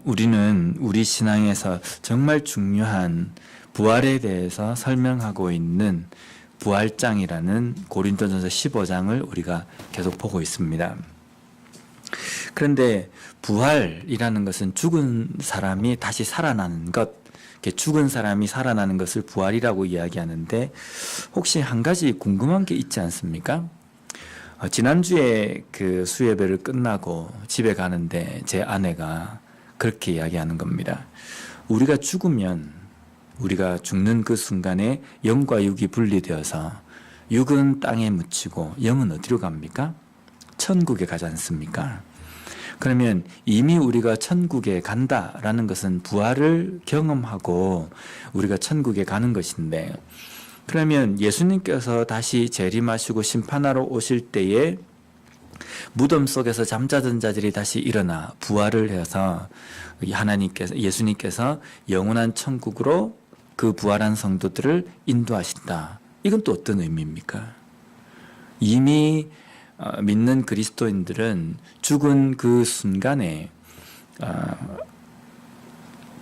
우리는 우리 신앙에서 정말 중요한 부활에 대해서 설명하고 있는 부활장이라는 고린도전서 15장을 우리가 계속 보고 있습니다. 그런데 부활이라는 것은 죽은 사람이 다시 살아나는 것, 죽은 사람이 살아나는 것을 부활이라고 이야기하는데, 혹시 한 가지 궁금한 게 있지 않습니까? 지난주에 그 수예배를 끝나고 집에 가는데 제 아내가 그렇게 이야기하는 겁니다. 우리가 죽는 그 순간에 영과 육이 분리되어서 육은 땅에 묻히고 영은 어디로 갑니까? 천국에 가지 않습니까? 그러면 이미 우리가 천국에 간다라는 것은 부활을 경험하고 우리가 천국에 가는 것인데, 그러면 예수님께서 다시 재림하시고 심판하러 오실 때에 무덤 속에서 잠자던 자들이 다시 일어나 부활을 해서 예수님께서 영원한 천국으로 그 부활한 성도들을 인도하신다. 이건 또 어떤 의미입니까? 이미 믿는 그리스도인들은 죽은 그 순간에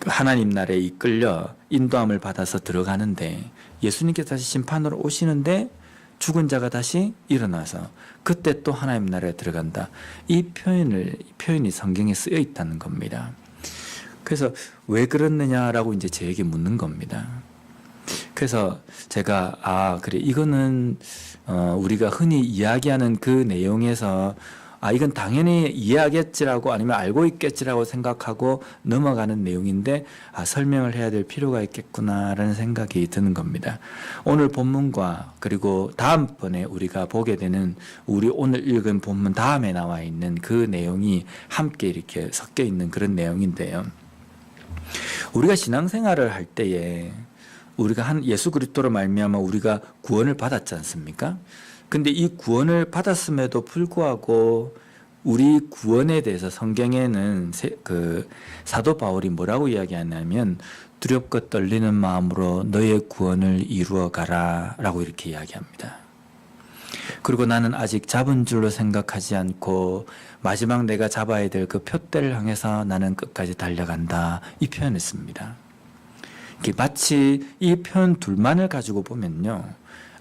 하나님 나라에 이끌려 인도함을 받아서 들어가는데, 예수님께서 다시 심판으로 오시는데 죽은 자가 다시 일어나서 그때 또 하나님 나라에 들어간다. 이 표현이 성경에 쓰여 있다는 겁니다. 그래서 왜 그렇느냐라고 이제 저에게 묻는 겁니다. 그래서 제가 그래, 이거는 우리가 흔히 이야기하는 그 내용에서 이건 당연히 이해하겠지라고 아니면 알고 있겠지라고 생각하고 넘어가는 내용인데 설명을 해야 될 필요가 있겠구나라는 생각이 드는 겁니다. 오늘 본문과 그리고 다음번에 우리가 보게 되는 우리 오늘 읽은 본문 다음에 나와 있는 그 내용이 함께 이렇게 섞여 있는 그런 내용인데요. 우리가 신앙생활을 할 때에 우리가 예수 그리스도로 말미암아 우리가 구원을 받았지 않습니까? 근데 이 구원을 받았음에도 불구하고 우리 구원에 대해서 성경에는 사도 바울이 뭐라고 이야기하냐면 두렵고 떨리는 마음으로 너의 구원을 이루어 가라 라고 이렇게 이야기합니다. 그리고 나는 아직 잡은 줄로 생각하지 않고 마지막 내가 잡아야 될 그 표대를 향해서 나는 끝까지 달려간다, 이 표현을 씁니다. 마치 이 표현 둘만을 가지고 보면요,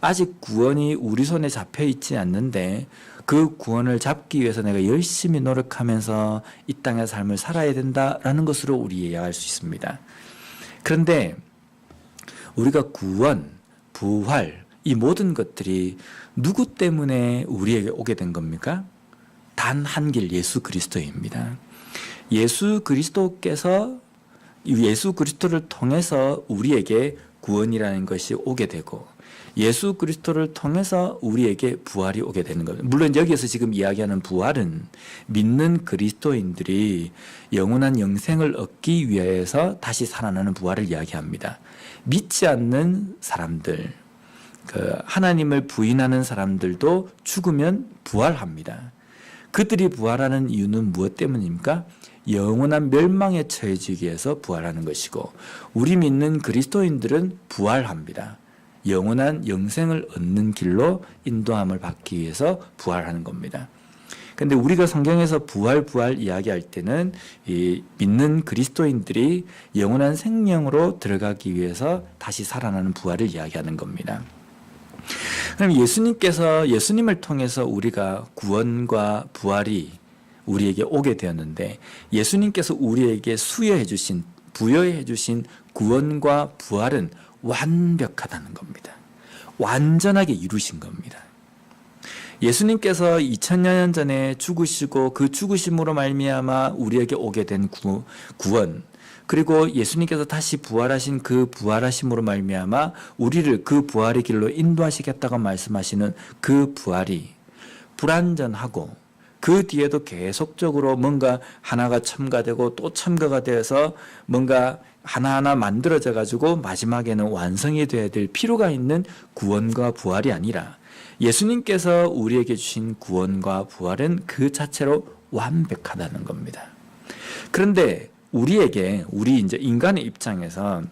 아직 구원이 우리 손에 잡혀 있지 않는데 그 구원을 잡기 위해서 내가 열심히 노력하면서 이 땅의 삶을 살아야 된다라는 것으로 우리 이해할 수 있습니다. 그런데 우리가 구원, 부활, 이 모든 것들이 누구 때문에 우리에게 오게 된 겁니까? 단 한 길, 예수 그리스도입니다. 예수 그리스도를 통해서 우리에게 구원이라는 것이 오게 되고, 예수 그리스도를 통해서 우리에게 부활이 오게 되는 겁니다. 물론 여기에서 지금 이야기하는 부활은 믿는 그리스도인들이 영원한 영생을 얻기 위해서 다시 살아나는 부활을 이야기합니다. 믿지 않는 사람들, 하나님을 부인하는 사람들도 죽으면 부활합니다. 그들이 부활하는 이유는 무엇 때문입니까? 영원한 멸망에 처해지기 위해서 부활하는 것이고, 우리 믿는 그리스도인들은 부활합니다. 영원한 영생을 얻는 길로 인도함을 받기 위해서 부활하는 겁니다. 그런데 우리가 성경에서 부활 이야기할 때는 이 믿는 그리스도인들이 영원한 생명으로 들어가기 위해서 다시 살아나는 부활을 이야기하는 겁니다. 그럼 예수님을 통해서 우리가 구원과 부활이 우리에게 오게 되었는데, 예수님께서 우리에게 부여해 주신 구원과 부활은 완벽하다는 겁니다. 완전하게 이루신 겁니다. 예수님께서 2000년 전에 죽으시고 그 죽으심으로 말미암아 우리에게 오게 된 구원, 그리고 예수님께서 다시 부활하신 그 부활하심으로 말미암아 우리를 그 부활의 길로 인도하시겠다고 말씀하시는 그 부활이 불완전하고, 그 뒤에도 계속적으로 뭔가 하나가 첨가되고 또 첨가가 되어서 뭔가 하나하나 만들어져 가지고 마지막에는 완성이 되어야 될 필요가 있는 구원과 부활이 아니라, 예수님께서 우리에게 주신 구원과 부활은 그 자체로 완벽하다는 겁니다. 그런데 우리 이제 인간의 입장에서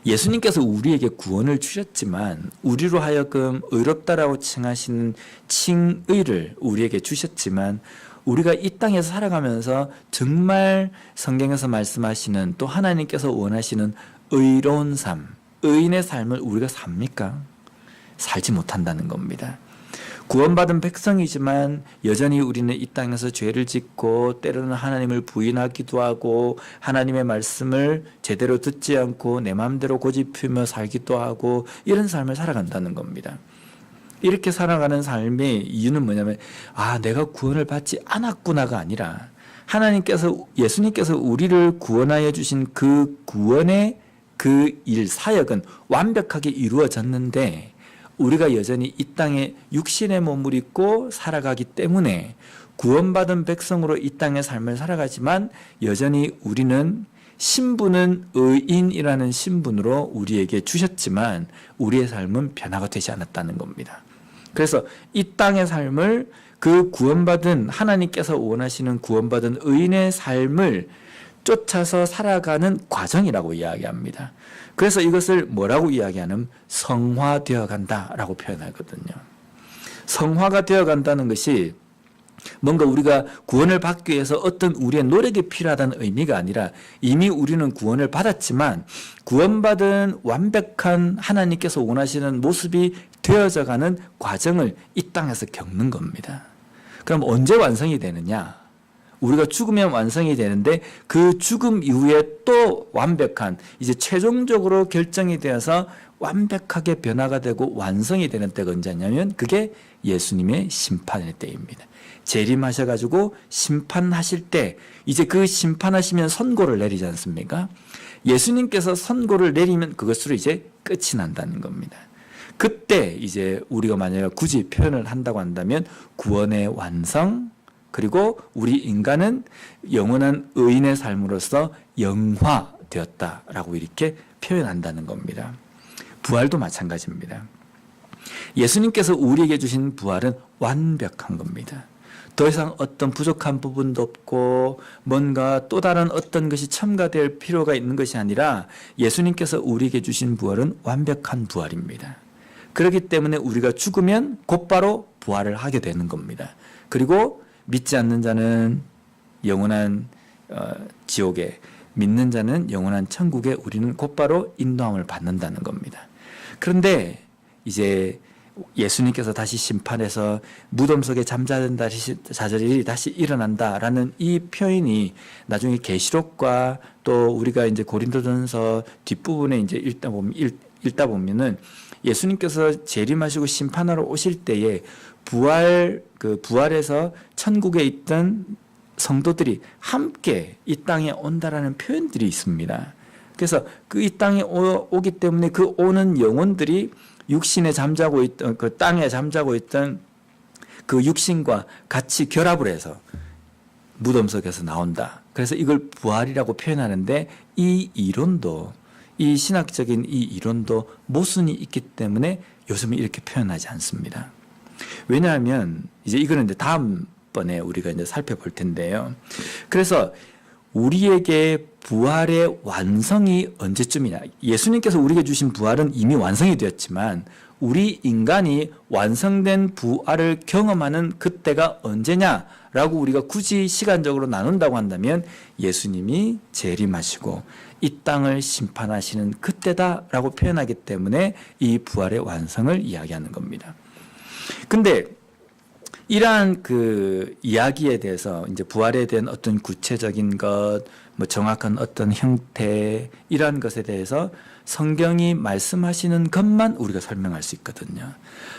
예수님께서 우리에게 구원을 주셨지만, 우리로 하여금 의롭다라고 칭하시는 칭의를 우리에게 주셨지만, 우리가 이 땅에서 살아가면서 정말 성경에서 말씀하시는 또 하나님께서 원하시는 의로운 삶, 의인의 삶을 우리가 삽니까? 살지 못한다는 겁니다. 구원받은 백성이지만 여전히 우리는 이 땅에서 죄를 짓고 때로는 하나님을 부인하기도 하고 하나님의 말씀을 제대로 듣지 않고 내 마음대로 고집피며 살기도 하고 이런 삶을 살아간다는 겁니다. 이렇게 살아가는 삶의 이유는 뭐냐면 내가 구원을 받지 않았구나가 아니라 하나님께서 예수님께서 우리를 구원하여 주신 그 구원의 그 일 사역은 완벽하게 이루어졌는데 우리가 여전히 이 땅에 육신의 몸을 입고 살아가기 때문에 구원받은 백성으로 이 땅의 삶을 살아가지만 여전히 우리는 신분은 의인이라는 신분으로 우리에게 주셨지만 우리의 삶은 변화가 되지 않았다는 겁니다. 그래서 이 땅의 삶을 그 구원받은 하나님께서 원하시는 구원받은 의인의 삶을 쫓아서 살아가는 과정이라고 이야기합니다. 그래서 이것을 뭐라고 이야기하냐면 성화되어 간다라고 표현하거든요. 성화가 되어 간다는 것이 뭔가 우리가 구원을 받기 위해서 어떤 우리의 노력이 필요하다는 의미가 아니라 이미 우리는 구원을 받았지만 구원받은 완벽한 하나님께서 원하시는 모습이 되어져 가는 과정을 이 땅에서 겪는 겁니다. 그럼 언제 완성이 되느냐? 우리가 죽으면 완성이 되는데 그 죽음 이후에 또 완벽한 이제 최종적으로 결정이 되어서 완벽하게 변화가 되고 완성이 되는 때가 언제냐면 그게 예수님의 심판의 때입니다. 재림하셔가지고 심판하실 때 이제 그 심판하시면 선고를 내리지 않습니까? 예수님께서 선고를 내리면 그것으로 이제 끝이 난다는 겁니다. 그때 이제 우리가 만약에 굳이 표현을 한다고 한다면 구원의 완성 그리고 우리 인간은 영원한 의인의 삶으로서 영화되었다라고 이렇게 표현한다는 겁니다. 부활도 마찬가지입니다. 예수님께서 우리에게 주신 부활은 완벽한 겁니다. 더 이상 어떤 부족한 부분도 없고 뭔가 또 다른 어떤 것이 첨가될 필요가 있는 것이 아니라 예수님께서 우리에게 주신 부활은 완벽한 부활입니다. 그렇기 때문에 우리가 죽으면 곧바로 부활을 하게 되는 겁니다. 그리고 믿지 않는 자는 영원한 지옥에, 믿는 자는 영원한 천국에 우리는 곧바로 인도함을 받는다는 겁니다. 그런데 이제 예수님께서 다시 심판해서 무덤 속에 잠자는 자들이 다시 일어난다라는 이 표현이 나중에 계시록과 또 우리가 이제 고린도전서 뒷부분에 이제 읽다 보면은 예수님께서 재림하시고 심판하러 오실 때에 부활에서 천국에 있던 성도들이 함께 이 땅에 온다라는 표현들이 있습니다. 그래서 그 이 땅에 오기 때문에 그 오는 영혼들이 육신에 잠자고 있던 그 땅에 잠자고 있던 그 육신과 같이 결합을 해서 무덤 속에서 나온다. 그래서 이걸 부활이라고 표현하는데 이 이론도 이 신학적인 이 이론도 모순이 있기 때문에 요즘은 이렇게 표현하지 않습니다. 왜냐하면 이제 이거는 이제 다음번에 우리가 이제 살펴볼 텐데요. 그래서 우리에게 부활의 완성이 언제쯤이냐? 예수님께서 우리에게 주신 부활은 이미 완성이 되었지만 우리 인간이 완성된 부활을 경험하는 그때가 언제냐라고 우리가 굳이 시간적으로 나눈다고 한다면 예수님이 재림하시고 이 땅을 심판하시는 그때다라고 표현하기 때문에 이 부활의 완성을 이야기하는 겁니다. 근데 이러한 그 이야기에 대해서 이제 부활에 대한 어떤 구체적인 것, 뭐 정확한 어떤 형태, 이러한 것에 대해서 성경이 말씀하시는 것만 우리가 설명할 수 있거든요.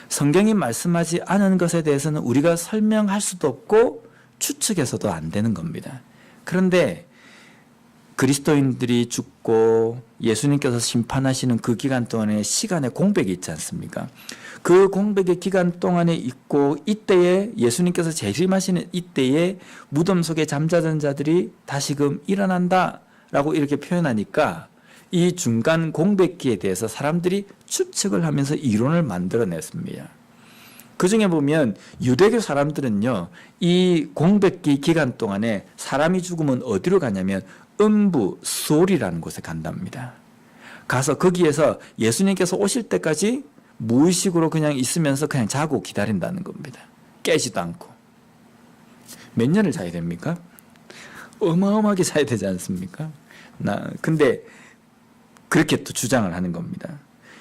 성경이 말씀하지 않은 것에 대해서는 우리가 설명할 수도 없고 추측해서도 안 되는 겁니다. 그런데 그리스도인들이 죽고 예수님께서 심판하시는 그 기간 동안에 시간의 공백이 있지 않습니까? 그 공백의 기간 동안에 있고 이때에 예수님께서 재림하시는 이때에 무덤 속에 잠자던 자들이 다시금 일어난다라고 이렇게 표현하니까 이 중간 공백기에 대해서 사람들이 추측을 하면서 이론을 만들어냈습니다. 그 중에 보면 유대교 사람들은요, 이 공백기 기간 동안에 사람이 죽으면 어디로 가냐면 음부 소리라는 곳에 간답니다. 가서 거기에서 예수님께서 오실 때까지 무의식으로 그냥 있으면서 그냥 자고 기다린다는 겁니다. 깨지도 않고. 몇 년을 자야 됩니까? 어마어마하게 자야 되지 않습니까? 근데 그렇게 또 주장을 하는 겁니다.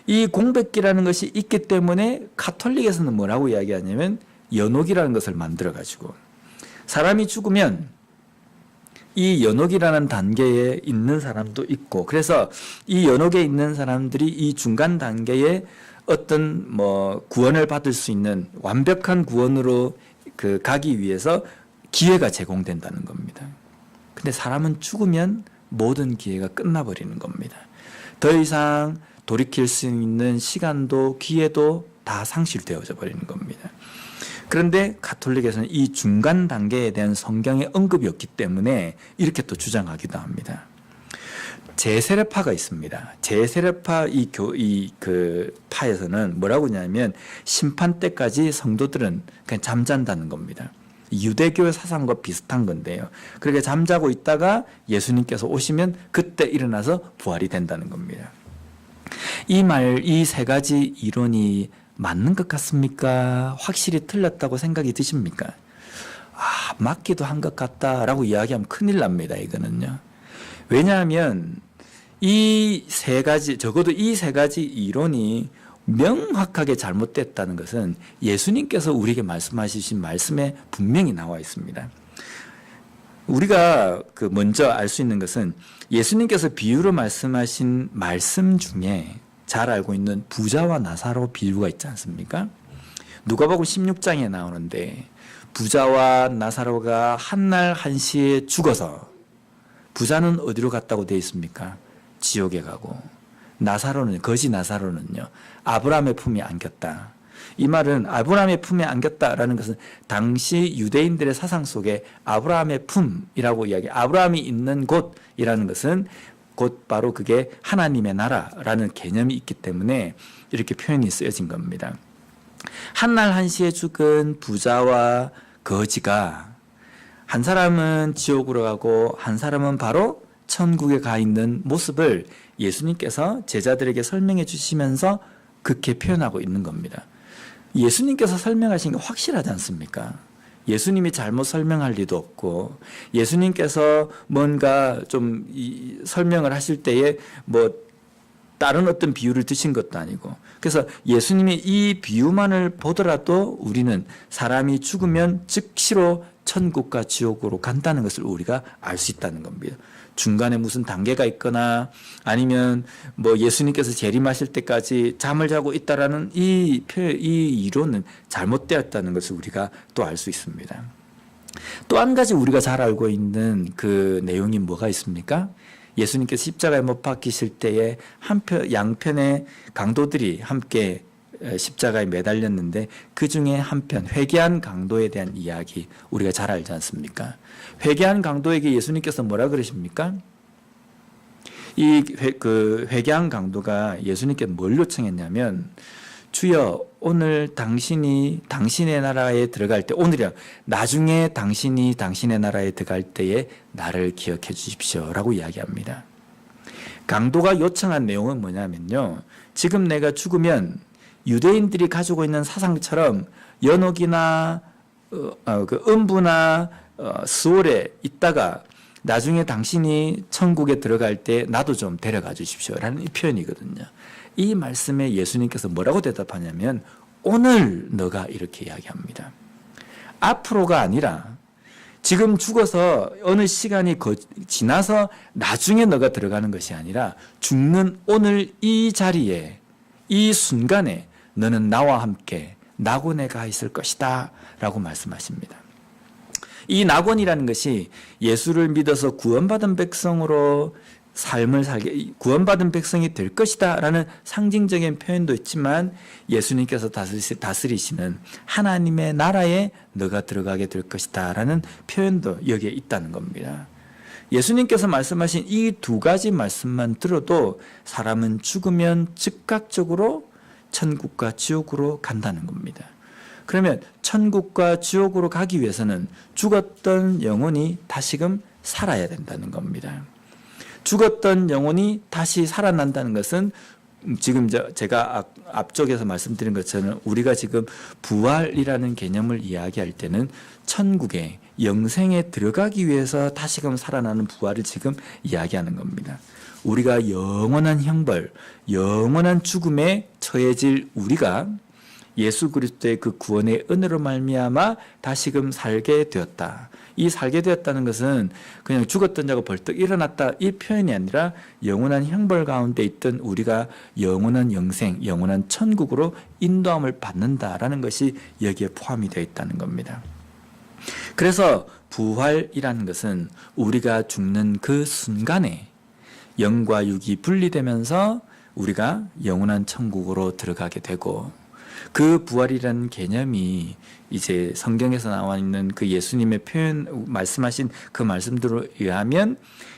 이 공백기라는 것이 있기 때문에 가톨릭에서는 뭐라고 이야기하냐면 연옥이라는 것을 만들어가지고 사람이 죽으면 이 연옥이라는 단계에 있는 사람도 있고, 그래서 이 연옥에 있는 사람들이 이 중간 단계에 어떤 구원을 받을 수 있는 완벽한 구원으로 가기 위해서 기회가 제공된다는 겁니다. 근데 사람은 죽으면 모든 기회가 끝나버리는 겁니다. 더 이상 돌이킬 수 있는 시간도 기회도 다 상실되어져 버리는 겁니다. 그런데 가톨릭에서는 이 중간 단계에 대한 성경의 언급이 없기 때문에 이렇게 또 주장하기도 합니다. 제세례파가 있습니다. 제세례파 파에서는 뭐라고 하냐면 심판 때까지 성도들은 그냥 잠잔다는 겁니다. 유대교의 사상과 비슷한 건데요. 그렇게 잠자고 있다가 예수님께서 오시면 그때 일어나서 부활이 된다는 겁니다. 이 세 가지 이론이 맞는 것 같습니까? 확실히 틀렸다고 생각이 드십니까? 맞기도 한 것 같다라고 이야기하면 큰일 납니다. 이거는요. 왜냐하면 적어도 이 세 가지 이론이 명확하게 잘못됐다는 것은 예수님께서 우리에게 말씀하신 말씀에 분명히 나와 있습니다. 우리가 먼저 알 수 있는 것은 예수님께서 비유로 말씀하신 말씀 중에 잘 알고 있는 부자와 나사로 비유가 있지 않습니까? 누가복음 16장에 나오는데 부자와 나사로가 한날 한시에 죽어서 부자는 어디로 갔다고 되어 있습니까? 지옥에 가고 거지 나사로는요 아브라함의 품에 안겼다. 이 말은 아브라함의 품에 안겼다라는 것은 당시 유대인들의 사상 속에 아브라함의 품이라고 아브라함이 있는 곳이라는 것은 곧 바로 그게 하나님의 나라라는 개념이 있기 때문에 이렇게 표현이 쓰여진 겁니다. 한날 한시에 죽은 부자와 거지가 한 사람은 지옥으로 가고 한 사람은 바로 천국에 가 있는 모습을 예수님께서 제자들에게 설명해 주시면서 그렇게 표현하고 있는 겁니다. 예수님께서 설명하신 게 확실하지 않습니까? 예수님이 잘못 설명할 리도 없고 예수님께서 뭔가 좀 설명을 하실 때에 다른 어떤 비유를 드신 것도 아니고, 그래서 예수님이 이 비유만을 보더라도 우리는 사람이 죽으면 즉시로 천국과 지옥으로 간다는 것을 우리가 알 수 있다는 겁니다. 중간에 무슨 단계가 있거나 아니면 예수님께서 재림하실 때까지 잠을 자고 있다라는 이 이론은 잘못되었다는 것을 우리가 또 알 수 있습니다. 또 한 가지 우리가 잘 알고 있는 그 내용이 뭐가 있습니까? 예수님께서 십자가에 못 박히실 때에 양편의 강도들이 함께 십자가에 매달렸는데 그 중에 한편 회개한 강도에 대한 이야기 우리가 잘 알지 않습니까? 회개한 강도에게 예수님께서 뭐라 그러십니까? 회개한 강도가 예수님께 뭘 요청했냐면 주여 오늘 당신의 나라에 들어갈 때, 오늘이야 나중에 당신이 당신의 나라에 들어갈 때에 나를 기억해 주십시오 라고 이야기합니다. 강도가 요청한 내용은 뭐냐면요, 지금 내가 죽으면 유대인들이 가지고 있는 사상처럼 연옥이나 음부나 스올에 있다가 나중에 당신이 천국에 들어갈 때 나도 좀 데려가 주십시오 라는 이 표현이거든요. 이 말씀에 예수님께서 뭐라고 대답하냐면 오늘 너가 이렇게 이야기합니다. 앞으로가 아니라 지금 죽어서 어느 시간이 지나서 나중에 너가 들어가는 것이 아니라 죽는 오늘 이 자리에 이 순간에 너는 나와 함께 낙원에 가 있을 것이다 라고 말씀하십니다. 이 낙원이라는 것이 예수를 믿어서 구원받은 백성으로 삶을 구원받은 백성이 될 것이다 라는 상징적인 표현도 있지만 예수님께서 다스리시는 하나님의 나라에 너가 들어가게 될 것이다 라는 표현도 여기에 있다는 겁니다. 예수님께서 말씀하신 이 두 가지 말씀만 들어도 사람은 죽으면 즉각적으로 천국과 지옥으로 간다는 겁니다. 그러면 천국과 지옥으로 가기 위해서는 죽었던 영혼이 다시금 살아야 된다는 겁니다. 죽었던 영혼이 다시 살아난다는 것은 지금 제가 앞쪽에서 말씀드린 것처럼 우리가 지금 부활이라는 개념을 이야기할 때는 천국에 영생에 들어가기 위해서 다시금 살아나는 부활을 지금 이야기하는 겁니다. 우리가 영원한 형벌, 영원한 죽음에 처해질 우리가 예수 그리스도의 그 구원의 은혜로 말미암아 다시금 살게 되었다. 이 살게 되었다는 것은 그냥 죽었던 자가 벌떡 일어났다 이 표현이 아니라 영원한 형벌 가운데 있던 우리가 영원한 영생, 영원한 천국으로 인도함을 받는다라는 것이 여기에 포함이 되어 있다는 겁니다. 그래서 부활이라는 것은 우리가 죽는 그 순간에 영과 육이 분리되면서 우리가 영원한 천국으로 들어가게 되고, 그 부활이라는 개념이 이제 성경에서 나와 있는 그 예수님의 표현, 말씀하신 그 말씀들에 의하면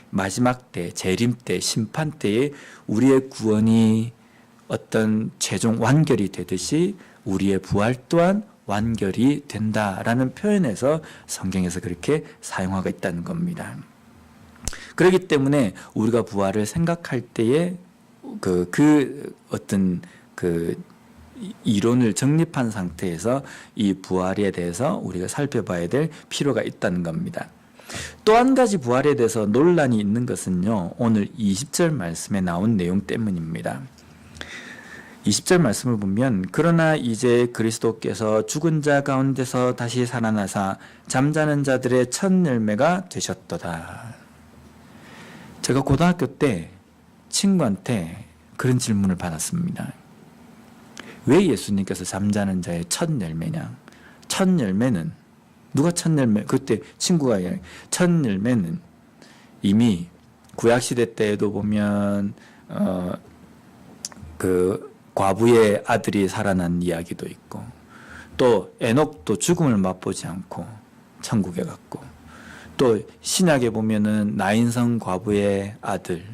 마지막 때, 재림 때, 심판 때에 우리의 구원이 어떤 최종 완결이 되듯이 우리의 부활 또한 완결이 된다라는 표현에서 성경에서 그렇게 사용하고 있다는 겁니다. 그렇기 때문에 우리가 부활을 생각할 때에 어떤 이론을 정립한 상태에서 이 부활에 대해서 우리가 살펴봐야 될 필요가 있다는 겁니다. 또 한 가지 부활에 대해서 논란이 있는 것은요, 오늘 20절 말씀에 나온 내용 때문입니다. 20절 말씀을 보면, 그러나 이제 그리스도께서 죽은 자 가운데서 다시 살아나사 잠자는 자들의 첫 열매가 되셨도다. 제가 고등학교 때 친구한테 그런 질문을 받았습니다. 왜 예수님께서 잠자는 자의 첫 열매냐? 첫 열매는, 누가 첫 열매? 그때 친구가 첫 열매는 이미 구약시대 때에도 보면 그 과부의 아들이 살아난 이야기도 있고, 또 에녹도 죽음을 맛보지 않고 천국에 갔고, 또 신약에 보면은 나인성 과부의 아들,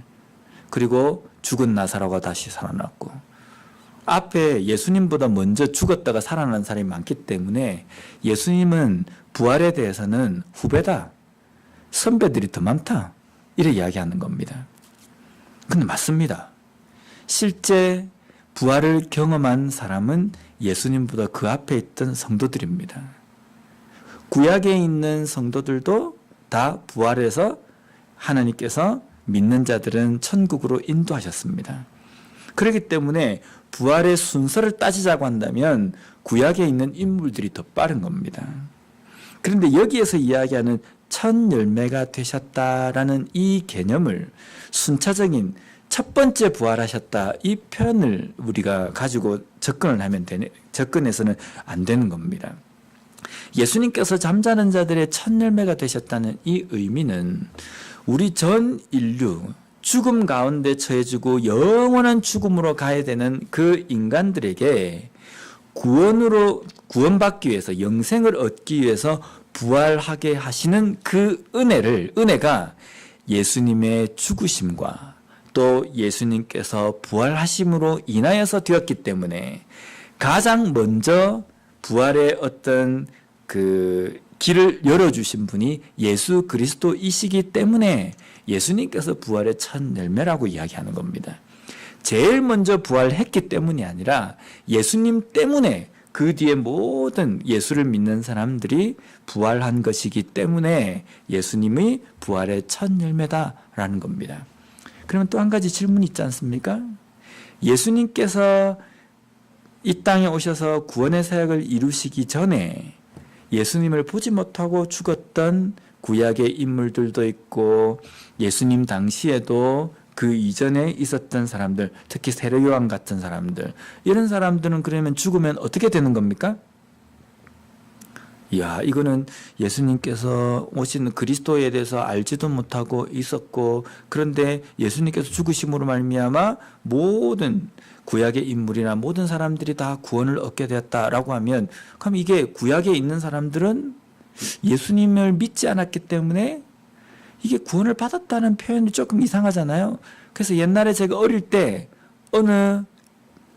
그리고 죽은 나사로가 다시 살아났고, 앞에 예수님보다 먼저 죽었다가 살아난 사람이 많기 때문에 예수님은 부활에 대해서는 후배다, 선배들이 더 많다, 이렇게 이야기하는 겁니다. 근데 맞습니다. 실제 부활을 경험한 사람은 예수님보다 그 앞에 있던 성도들입니다. 구약에 있는 성도들도 다 부활해서 하나님께서 믿는 자들은 천국으로 인도하셨습니다. 그렇기 때문에 부활의 순서를 따지자고 한다면 구약에 있는 인물들이 더 빠른 겁니다. 그런데 여기에서 이야기하는 첫 열매가 되셨다라는 이 개념을 순차적인 첫 번째 부활하셨다 이 표현을 우리가 가지고 접근해서는 안 되는 겁니다. 예수님께서 잠자는 자들의 첫 열매가 되셨다는 이 의미는 우리 전 인류, 죽음 가운데 처해지고 영원한 죽음으로 가야 되는 그 인간들에게 구원받기 위해서, 영생을 얻기 위해서 부활하게 하시는 그 은혜가 예수님의 죽으심과 또 예수님께서 부활하심으로 인하여서 되었기 때문에 가장 먼저 부활의 어떤 그 길을 열어주신 분이 예수 그리스도이시기 때문에 예수님께서 부활의 첫 열매라고 이야기하는 겁니다. 제일 먼저 부활했기 때문이 아니라 예수님 때문에 그 뒤에 모든 예수를 믿는 사람들이 부활한 것이기 때문에 예수님이 부활의 첫 열매다라는 겁니다. 그러면 또 한 가지 질문이 있지 않습니까? 예수님께서 이 땅에 오셔서 구원의 사역을 이루시기 전에 예수님을 보지 못하고 죽었던 구약의 인물들도 있고, 예수님 당시에도 그 이전에 있었던 사람들, 특히 세례 요한 같은 사람들, 이런 사람들은 그러면 죽으면 어떻게 되는 겁니까? 이야, 이거는 예수님께서 오신 그리스도에 대해서 알지도 못하고 있었고, 그런데 예수님께서 죽으심으로 말미암아 모든 구약의 인물이나 모든 사람들이 다 구원을 얻게 되었다라고 하면, 그럼 이게 구약에 있는 사람들은 예수님을 믿지 않았기 때문에 이게 구원을 받았다는 표현이 조금 이상하잖아요. 그래서 옛날에 제가 어릴 때 어느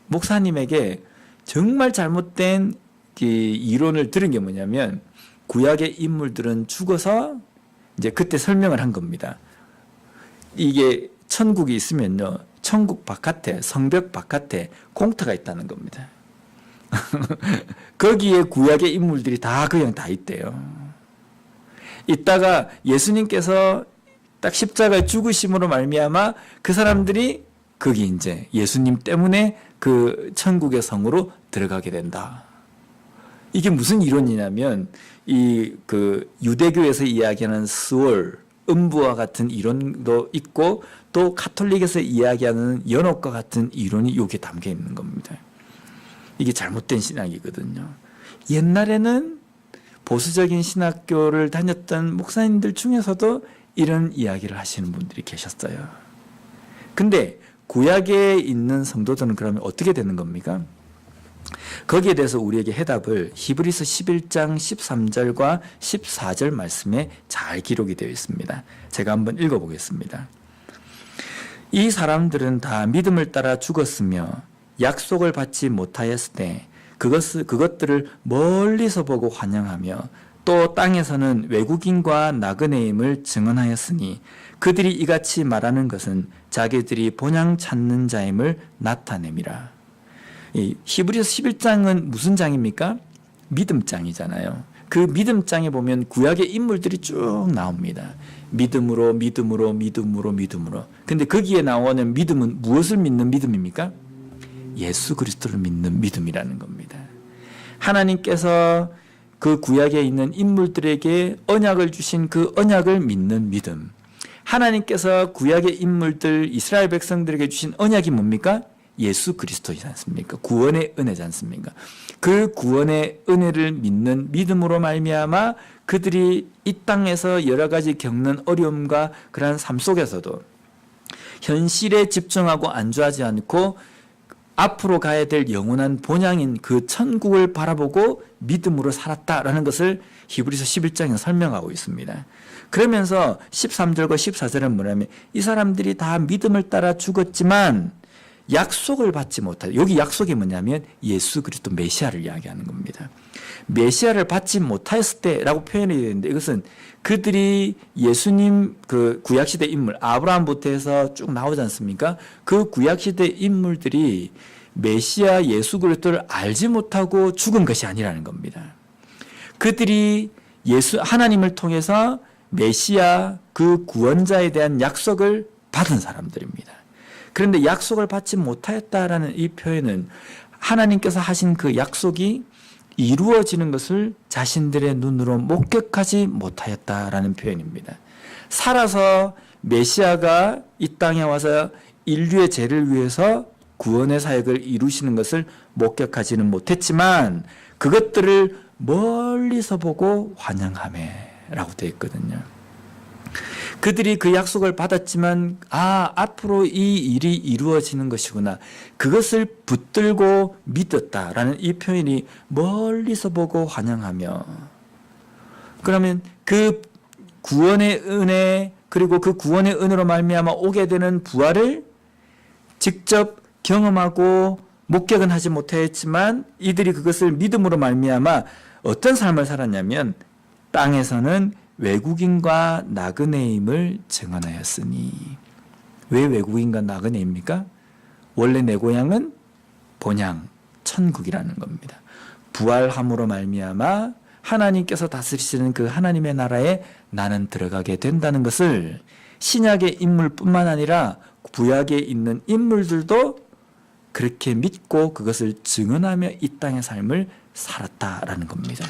목사님에게 정말 잘못된 이론을 들은 게 뭐냐면, 구약의 인물들은 죽어서 이제 그때 설명을 한 겁니다. 이게 천국이 있으면요, 천국 바깥에, 성벽 바깥에 공터가 있다는 겁니다. 거기에 구약의 인물들이 다 그냥 다 있대요. 이따가 예수님께서 딱 십자가에 죽으심으로 말미암아 그 사람들이 거기 이제 예수님 때문에 그 천국의 성으로 들어가게 된다. 이게 무슨 이론이냐면 이 그 유대교에서 이야기하는 스월, 음부와 같은 이론도 있고 또 가톨릭에서 이야기하는 연옥과 같은 이론이 여기에 담겨 있는 겁니다. 이게 잘못된 신학이거든요. 옛날에는 보수적인 신학교를 다녔던 목사님들 중에서도 이런 이야기를 하시는 분들이 계셨어요. 근데 구약에 있는 성도들은 그러면 어떻게 되는 겁니까? 거기에 대해서 우리에게 해답을 히브리서 11장 13절과 14절 말씀에 잘 기록이 되어 있습니다. 제가 한번 읽어보겠습니다. 이 사람들은 다 믿음을 따라 죽었으며 약속을 받지 못하였을 때 그것들을 멀리서 보고 환영하며 또 땅에서는 외국인과 나그네임을 증언하였으니 그들이 이같이 말하는 것은 자기들이 본향 찾는 자임을 나타냄이라. 이 히브리서 11장은 무슨 장입니까? 믿음장이잖아요. 그 믿음장에 보면 구약의 인물들이 쭉 나옵니다. 믿음으로 믿음으로 믿음으로 믿음으로. 근데 거기에 나오는 믿음은 무엇을 믿는 믿음입니까? 예수 그리스도를 믿는 믿음이라는 겁니다. 하나님께서 그 구약에 있는 인물들에게 언약을 주신 그 언약을 믿는 믿음. 하나님께서 구약의 인물들 이스라엘 백성들에게 주신 언약이 뭡니까? 예수 그리스도이지 않습니까? 구원의 은혜지 않습니까? 그 구원의 은혜를 믿는 믿음으로 말미암아 그들이 이 땅에서 여러 가지 겪는 어려움과 그러한 삶 속에서도 현실에 집중하고 안주하지 않고 앞으로 가야 될 영원한 본향인 그 천국을 바라보고 믿음으로 살았다라는 것을 히브리서 11장에 설명하고 있습니다. 그러면서 13절과 14절은 뭐냐면 이 사람들이 다 믿음을 따라 죽었지만 약속을 받지 못하다. 여기 약속이 뭐냐면 예수 그리스도 메시아를 이야기하는 겁니다. 메시아를 받지 못하였을 때라고 표현이 되는데 이것은 그들이 예수님 그 구약시대 인물 아브라함부터 해서 쭉 나오지 않습니까? 그 구약시대 인물들이 메시아 예수 그리스도를 알지 못하고 죽은 것이 아니라는 겁니다. 그들이 하나님을 통해서 메시아 그 구원자에 대한 약속을 받은 사람들입니다. 그런데 약속을 받지 못하였다라는 이 표현은 하나님께서 하신 그 약속이 이루어지는 것을 자신들의 눈으로 목격하지 못하였다라는 표현입니다. 살아서 메시아가 이 땅에 와서 인류의 죄를 위해서 구원의 사역을 이루시는 것을 목격하지는 못했지만 그것들을 멀리서 보고 환영하매라고 되어 있거든요. 그들이 그 약속을 받았지만 앞으로 이 일이 이루어지는 것이구나. 그것을 붙들고 믿었다라는 이 표현이 멀리서 보고 환영하며 그러면 그 구원의 은혜 그리고 그 구원의 은혜로 말미암아 오게 되는 부활을 직접 경험하고 목격은 하지 못했지만 이들이 그것을 믿음으로 말미암아 어떤 삶을 살았냐면 땅에서는 외국인과 나그네임을 증언하였으니. 왜 외국인과 나그네입니까? 원래 내 고향은 본향 천국이라는 겁니다. 부활함으로 말미암아 하나님께서 다스리시는 그 하나님의 나라에 나는 들어가게 된다는 것을 신약의 인물뿐만 아니라 구약에 있는 인물들도 그렇게 믿고 그것을 증언하며 이 땅의 삶을 살았다라는 겁니다.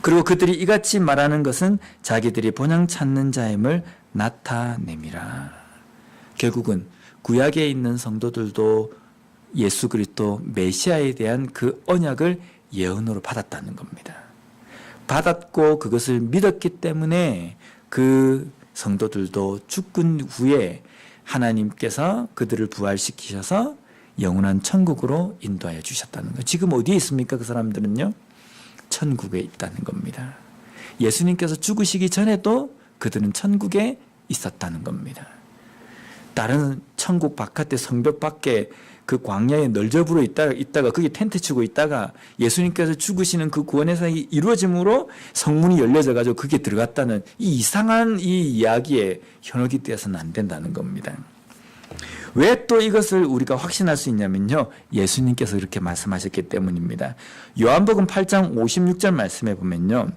그리고 그들이 이같이 말하는 것은 자기들이 본향 찾는 자임을 나타냄이라. 결국은 구약에 있는 성도들도 예수 그리스도 메시아에 대한 그 언약을 예언으로 받았다는 겁니다. 받았고 그것을 믿었기 때문에 그 성도들도 죽은 후에 하나님께서 그들을 부활시키셔서 영원한 천국으로 인도하여 주셨다는 거예요. 지금 어디에 있습니까? 그 사람들은요. 천국에 있다는 겁니다. 예수님께서 죽으시기 전에도 그들은 천국에 있었다는 겁니다. 다른 천국 바깥에 성벽 밖에 그 광야에 널저부러 있다가 거기 텐트 치고 있다가 예수님께서 죽으시는 그 구원의 사역이 이루어짐으로 성문이 열려져 가지고 그게 들어갔다는 이 이상한 이 이야기에 현혹이 되어서는 안 된다는 겁니다. 왜 또 이것을 우리가 확신할 수 있냐면요. 예수님께서 이렇게 말씀하셨기 때문입니다. 요한복음 8장 56절 말씀에 보면요.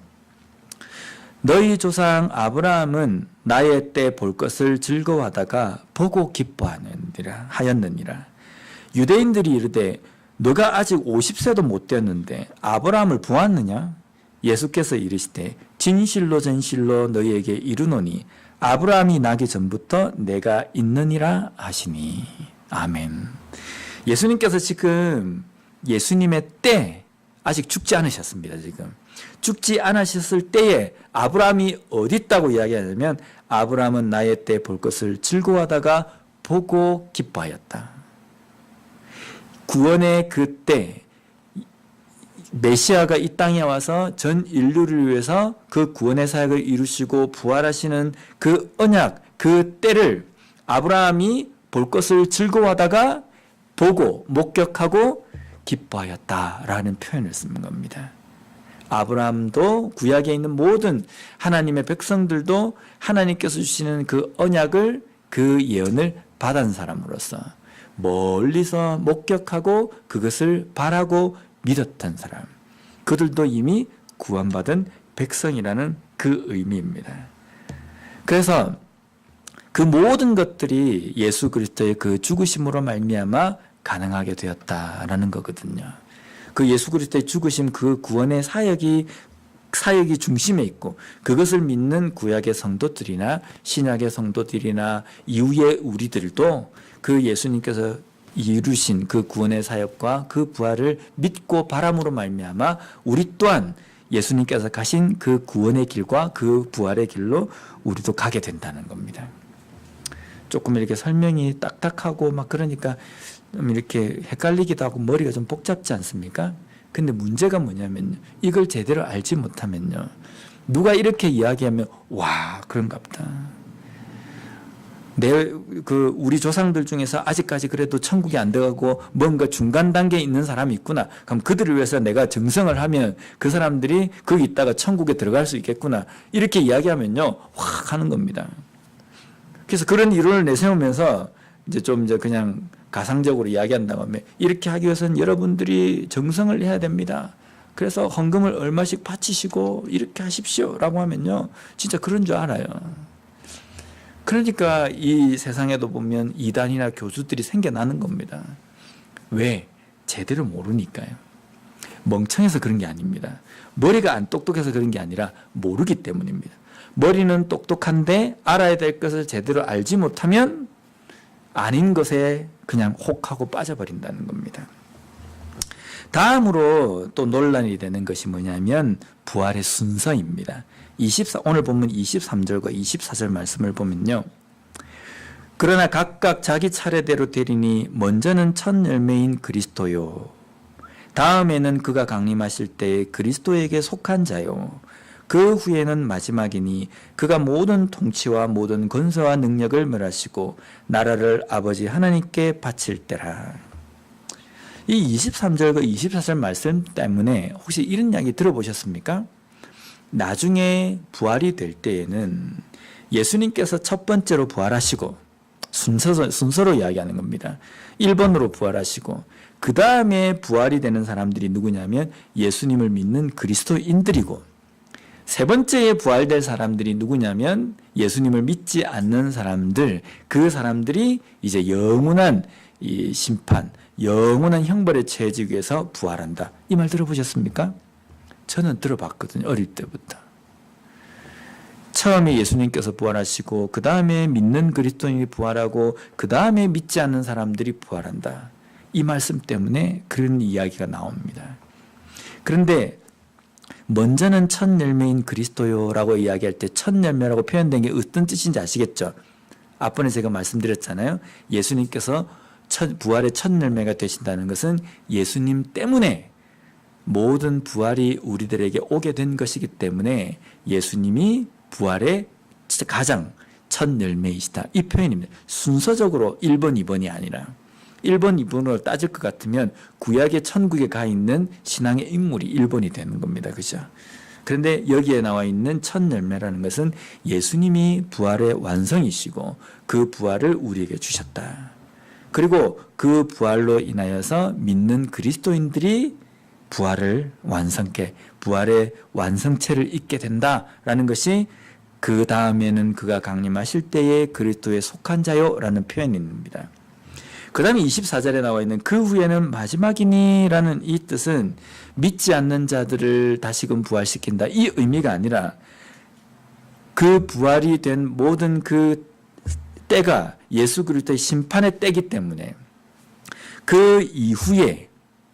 너희 조상 아브라함은 나의 때 볼 것을 즐거워하다가 보고 기뻐하였느니라. 유대인들이 이르되 너가 아직 50세도 못 되었는데 아브라함을 보았느냐? 예수께서 이르시되 진실로 진실로 너희에게 이르노니 아브라함이 나기 전부터 내가 있느니라 하시니. 아멘. 예수님께서 지금 예수님의 때 아직 죽지 않으셨습니다. 지금 죽지 않으셨을 때에 아브라함이 어디 있다고 이야기하냐면 아브라함은 나의 때 볼 것을 즐거워하다가 보고 기뻐하였다. 구원의 그때 메시아가 이 땅에 와서 전 인류를 위해서 그 구원의 사역을 이루시고 부활하시는 그 언약, 그 때를 아브라함이 볼 것을 즐거워하다가 보고 목격하고 기뻐하였다라는 표현을 쓰는 겁니다. 아브라함도 구약에 있는 모든 하나님의 백성들도 하나님께서 주시는 그 언약을, 그 예언을 받은 사람으로서 멀리서 목격하고 그것을 바라고 믿었던 사람, 그들도 이미 구원받은 백성이라는 그 의미입니다. 그래서 그 모든 것들이 예수 그리스도의 그 죽으심으로 말미암아 가능하게 되었다라는 거거든요. 그 예수 그리스도의 죽으심, 그 구원의 사역이 중심에 있고 그것을 믿는 구약의 성도들이나 신약의 성도들이나 이후의 우리들도 그 예수님께서 이루신 그 구원의 사역과 그 부활을 믿고 바람으로 말미암아 우리 또한 예수님께서 가신 그 구원의 길과 그 부활의 길로 우리도 가게 된다는 겁니다. 조금 이렇게 설명이 딱딱하고 막 그러니까 이렇게 헷갈리기도 하고 머리가 좀 복잡지 않습니까? 근데 문제가 뭐냐면 이걸 제대로 알지 못하면요. 누가 이렇게 이야기하면 와, 그런가 보다. 우리 조상들 중에서 아직까지 그래도 천국이 안 들어가고 뭔가 중간 단계에 있는 사람이 있구나. 그럼 그들을 위해서 내가 정성을 하면 그 사람들이 거기 있다가 천국에 들어갈 수 있겠구나. 이렇게 이야기하면요. 확 하는 겁니다. 그래서 그런 이론을 내세우면서 이제 그냥 가상적으로 이야기한다고 하면 이렇게 하기 위해서는 여러분들이 정성을 해야 됩니다. 그래서 헌금을 얼마씩 바치시고 이렇게 하십시오. 라고 하면요. 진짜 그런 줄 알아요. 그러니까 이 세상에도 보면 이단이나 교수들이 생겨나는 겁니다. 왜? 제대로 모르니까요. 멍청해서 그런 게 아닙니다. 머리가 안 똑똑해서 그런 게 아니라 모르기 때문입니다. 머리는 똑똑한데 알아야 될 것을 제대로 알지 못하면 아닌 것에 그냥 혹하고 빠져버린다는 겁니다. 다음으로 또 논란이 되는 것이 뭐냐면 부활의 순서입니다. 오늘 본문 23절과 24절 말씀을 보면요. 그러나 각각 자기 차례대로 되리니 먼저는 첫 열매인 그리스도요. 다음에는 그가 강림하실 때에 그리스도에게 속한 자요. 그 후에는 마지막이니 그가 모든 통치와 모든 권세와 능력을 멸하시고 나라를 아버지 하나님께 바칠 때라. 이 23절과 24절 말씀 때문에 혹시 이런 이야기 들어보셨습니까? 나중에 부활이 될 때에는 예수님께서 첫 번째로 부활하시고 순서로 이야기하는 겁니다. 1번으로 부활하시고 그 다음에 부활이 되는 사람들이 누구냐면 예수님을 믿는 그리스도인들이고 세 번째에 부활될 사람들이 누구냐면 예수님을 믿지 않는 사람들, 그 사람들이 이제 영원한 이 심판, 영원한 형벌에 처해지기 위해서 부활한다. 이 말 들어보셨습니까? 저는 들어봤거든요. 어릴 때부터. 처음에 예수님께서 부활하시고 그 다음에 믿는 그리스도인이 부활하고 그 다음에 믿지 않는 사람들이 부활한다. 이 말씀 때문에 그런 이야기가 나옵니다. 그런데 먼저는 첫 열매인 그리스도요라고 이야기할 때 첫 열매라고 표현된 게 어떤 뜻인지 아시겠죠? 앞번에 제가 말씀드렸잖아요. 예수님께서 부활의 첫 열매가 되신다는 것은 예수님 때문에 모든 부활이 우리들에게 오게 된 것이기 때문에 예수님이 부활의 가장 첫 열매이시다. 이 표현입니다. 순서적으로 1번, 2번이 아니라 1번, 2번으로 따질 것 같으면 구약의 천국에 가 있는 신앙의 인물이 1번이 되는 겁니다. 그죠? 그런데 여기에 나와 있는 첫 열매라는 것은 예수님이 부활의 완성이시고 그 부활을 우리에게 주셨다. 그리고 그 부활로 인하여서 믿는 그리스도인들이 부활의 완성체를 잇게 된다라는 것이 그 다음에는 그가 강림하실 때에 그리스도에 속한 자요라는 표현입니다. 그 다음에 24절에 나와 있는 그 후에는 마지막이니라는 이 뜻은 믿지 않는 자들을 다시금 부활시킨다, 이 의미가 아니라 그 부활이 된 모든 그 때가 예수 그리스도의 심판의 때이기 때문에 그 이후에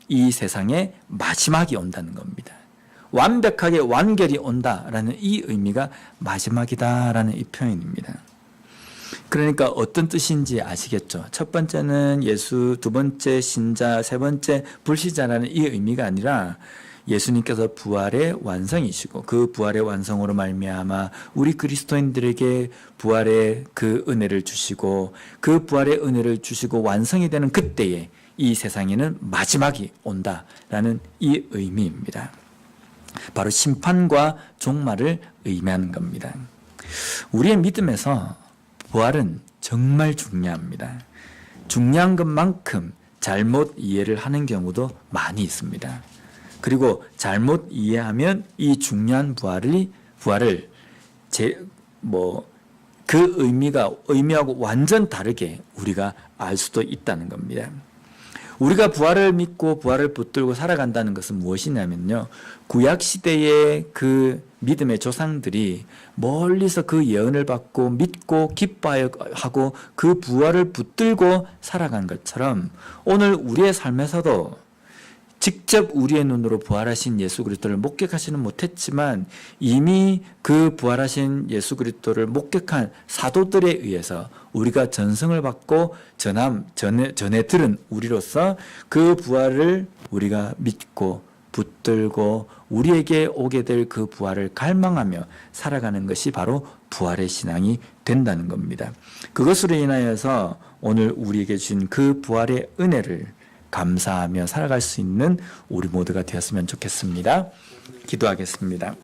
이 세상에 마지막이 온다는 겁니다. 완벽하게 완결이 온다라는 이 의미가 마지막이다라는 이 표현입니다. 그러니까 어떤 뜻인지 아시겠죠? 첫 번째는 예수, 두 번째 신자, 세 번째 불신자라는 이 의미가 아니라 예수님께서 부활의 완성이시고 그 부활의 완성으로 말미암아 우리 그리스도인들에게 부활의 그 은혜를 주시고 그 부활의 은혜를 주시고 완성이 되는 그때에 이 세상에는 마지막이 온다라는 이 의미입니다. 바로 심판과 종말을 의미하는 겁니다. 우리의 믿음에서 부활은 정말 중요합니다. 중요한 것만큼 잘못 이해를 하는 경우도 많이 있습니다. 그리고 잘못 이해하면 이 중요한 부활을 그 의미하고 완전 다르게 우리가 알 수도 있다는 겁니다. 우리가 부활을 믿고 부활을 붙들고 살아간다는 것은 무엇이냐면요, 구약 시대의 그 믿음의 조상들이 멀리서 그 예언을 받고 믿고 기뻐하고 그 부활을 붙들고 살아간 것처럼 오늘 우리의 삶에서도 직접 우리의 눈으로 부활하신 예수 그리스도를 목격하지는 못했지만 이미 그 부활하신 예수 그리스도를 목격한 사도들에 의해서 우리가 전승을 받고 전해 들은 우리로서 그 부활을 우리가 믿고 붙들고 우리에게 오게 될 그 부활을 갈망하며 살아가는 것이 바로 부활의 신앙이 된다는 겁니다. 그것으로 인하여서 오늘 우리에게 주신 그 부활의 은혜를 감사하며 살아갈 수 있는 우리 모두가 되었으면 좋겠습니다. 기도하겠습니다.